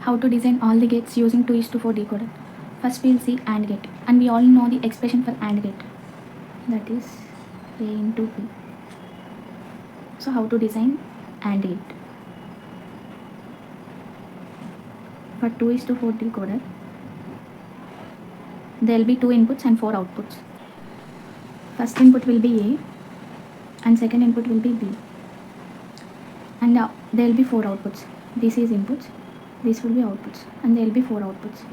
how to design all the gates using 2:4 decoder. First we'll see AND gate, and we all know the expression for AND gate, that is A into B. So how to design AND gate? For 2:4 decoder, there will be 2 inputs and 4 outputs. First input will be A and second input will be B, and there will be 4 outputs. This is inputs, this will be outputs, and there will be 4 outputs.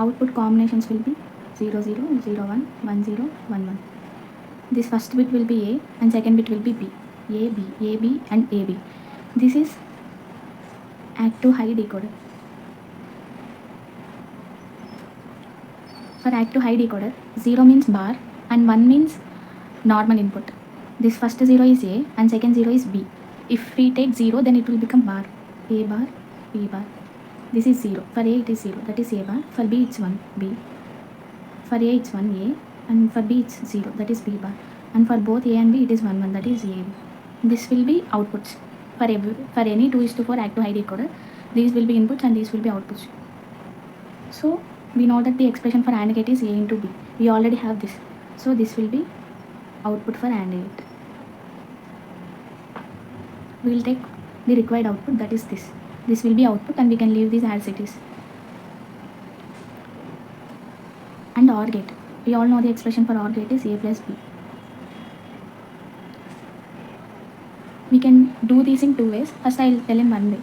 Output combinations will be 0 0 0 1 1 0 1 1. This first bit will be A and second bit will be B. A B A B and A B. This is active high decoder. For active high decoder, 0 means bar and 1 means normal input. This first 0 is A and second 0 is B. If we take 0, then it will become bar. A bar, B bar. This is 0. For A it is 0, that is A bar. For B it's 1, B. For A it's 1, A. And for B it's 0, that is B bar. And for both A and B it is 1 1, that is A. This will be outputs. For any 2:4 active high decoder, these will be inputs and these will be outputs. So we know that the expression for AND gate is A into B. We already have this. So this will be output for AND gate. We will take the required output, that is this. This will be output and we can leave this as it is. And OR gate. We all know the expression for OR gate is A plus B. We can do this in 2 ways. First I will tell in one way,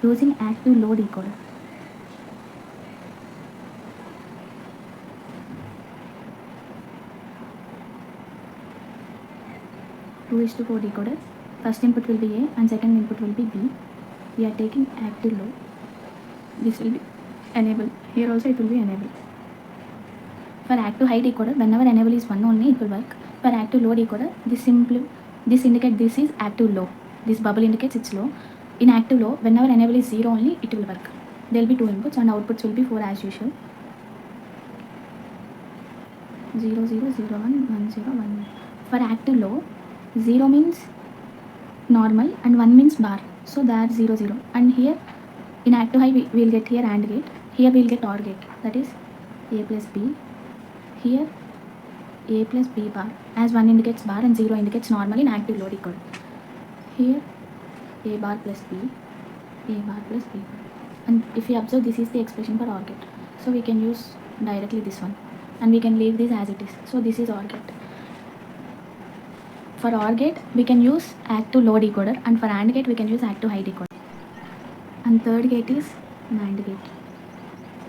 using active low decoder. Two is to 4 decoder. First input will be A and second input will be B. We are taking active low. This will be enable. Here also it will be enable. For active high decoder, whenever enable is 1 only, it will work. For active low decoder, this indicates this is active low. This bubble indicates it's low. In active low, whenever enable is 0 only, it will work. There will be 2 inputs and outputs will be 4 as usual. 0 0 0 1 1 0 1 1. For active low, 0 means normal and 1 means bar. So there 0 0. And here in active high we will get here AND gate. Here we will get OR gate. That is A plus B. Here A plus B bar, as 1 indicates bar and 0 indicates normal in active low decoder. Here A bar plus B, A bar plus B bar. And if you observe, this is the expression for OR gate. So we can use directly this one and we can leave this as it is. So this is OR gate. For OR gate we can use active low decoder, and for AND gate we can use active high decoder. And third gate is NAND gate.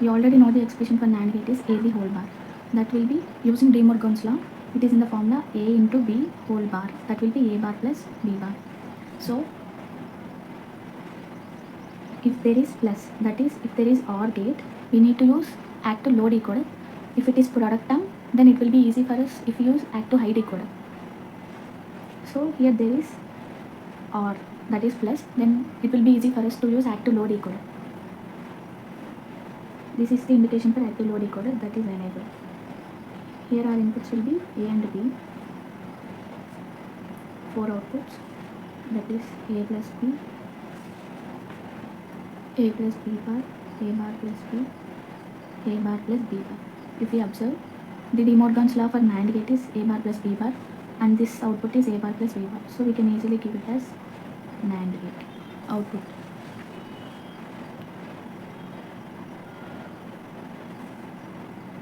We already know the expression for NAND gate is AB whole bar. That will be using De Morgan's law. It is in the formula A into B whole bar. That will be A bar plus B bar. So if there is plus, that is if there is OR gate, we need to use active low decoder. If it is product term, then it will be easy for us if we use active high decoder. So here there is OR, that is plus, then it will be easy for us to use active low decoder. This is the indication for active low decoder, that is enable. Here our inputs will be A and B, 4 outputs, that is A plus B, A plus B bar, A bar plus B, A bar plus B bar. If we observe, the De Morgan's law for NAND gate is A bar plus B bar, and this output is A bar plus B bar. So we can easily keep it as NAND gate output.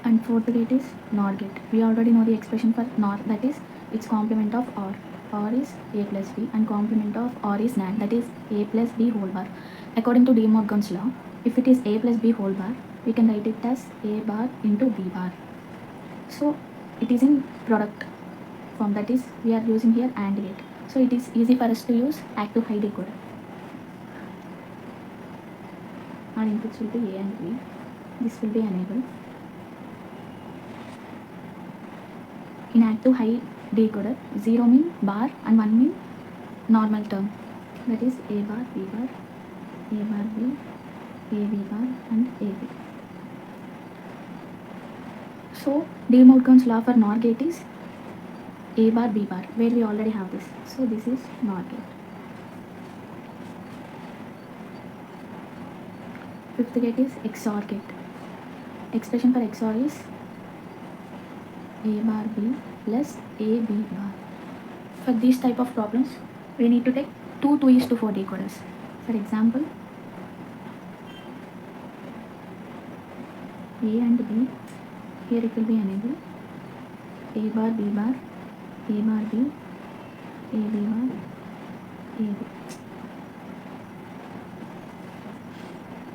And fourth gate is NOR gate. We already know the expression for NOR, that is its complement of OR. OR is A plus B and complement of OR is NAND, that is A plus B whole bar. According to De Morgan's law, if it is A plus B whole bar, we can write it as A bar into B bar. So it is in product form, that is we are using here AND gate. So it is easy for us to use active high decoder. Our inputs will be A and B. This will be enable. In active high decoder, 0 mean bar and 1 mean normal term, that is A bar, B bar, A bar B, A B bar and A B. So De Morgan's law for NOR gate is A bar B bar, where we already have this. So this is NOR gate. Fifth gate is XOR gate. Expression for XOR is A bar B plus A B bar. For these type of problems, we need to take 2:4 decoders. For example, A and B, here it will be enabled. A bar B bar, A bar B, A B bar, A B.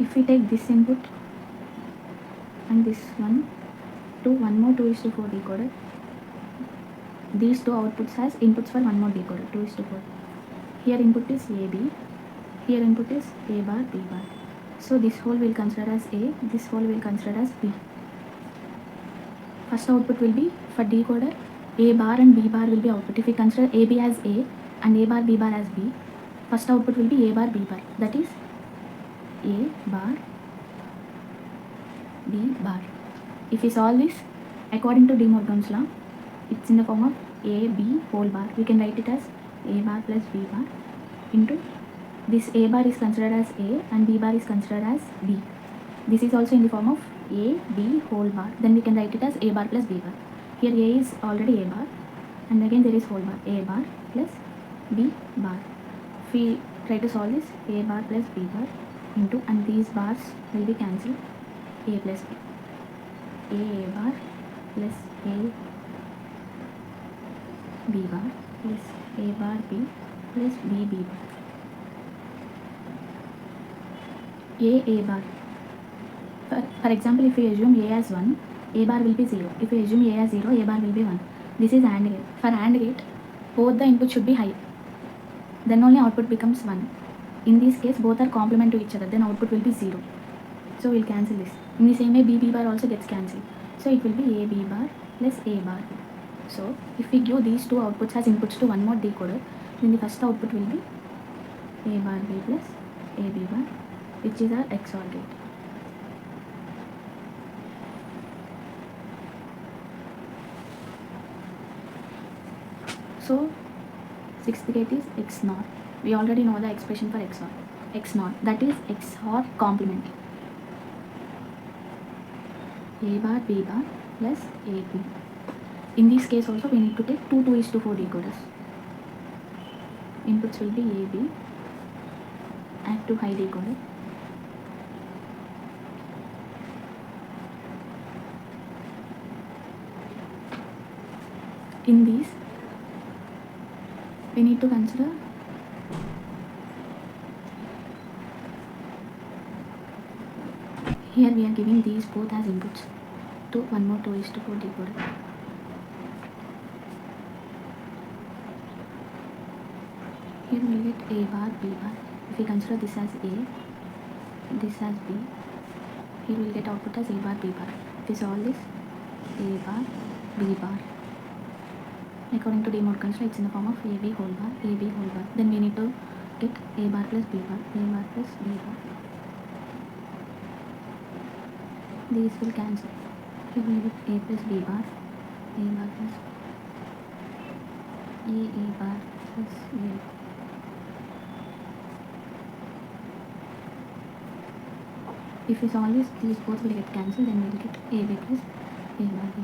If we take this input and this one to one more 2:4 decoder, these two outputs has inputs for one more decoder, 2:4. Here input is AB, here input is A bar B bar. So this whole will consider as A, this whole will consider as B. First output will be for decoder, A bar and B bar will be output. If we consider AB as A and A bar B bar as B, first output will be A bar B bar. That is A bar B bar. If we solve this according to De Morgan's law, it's in the form of A B whole bar. We can write it as A bar plus B bar into this A bar is considered as A and B bar is considered as B. This is also in the form of A B whole bar. Then we can write it as A bar plus B bar. Here A is already A bar and again there is whole bar, A bar plus B bar. If we try to solve this, A bar plus B bar into, and these bars will be cancelled, A plus B. A bar plus A B bar plus A bar B plus B B bar. A bar. For example, if we assume A as 1, A bar will be 0. If we assume A as 0, A bar will be 1. This is AND gate. For AND gate, both the inputs should be high. Then only output becomes 1. In this case, both are complement to each other. Then output will be 0. So we'll cancel this. In the same way, B bar also gets cancelled. So it will be A B bar plus A bar. So if we give these two outputs as inputs to one more decoder, then the first output will be A bar B plus A B bar, which is our XOR gate. So sixth gate is XNOR. We already know the expression for XOR. XNOR, that is XOR complement. A bar B bar plus AB. In this case also we need to take 2:4 decoders. Inputs will be AB, active high decoder. In these, we need to consider here we are giving these both as inputs to one more 2:4 decoder. Here we will get A bar B bar. If we consider this as A, this as B, here we will get output as A bar B bar. If we solve this, A bar B bar. According to De Morgan's law, it's in the form of AB whole bar, AB whole bar. Then we need to get A bar plus B bar, A bar plus B bar. These will cancel. Here we get A plus B bar, A bar plus A bar plus A. If we solve this, these both will get cancelled, then we will get AB plus A bar B,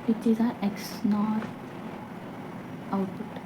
which is our XNOR output.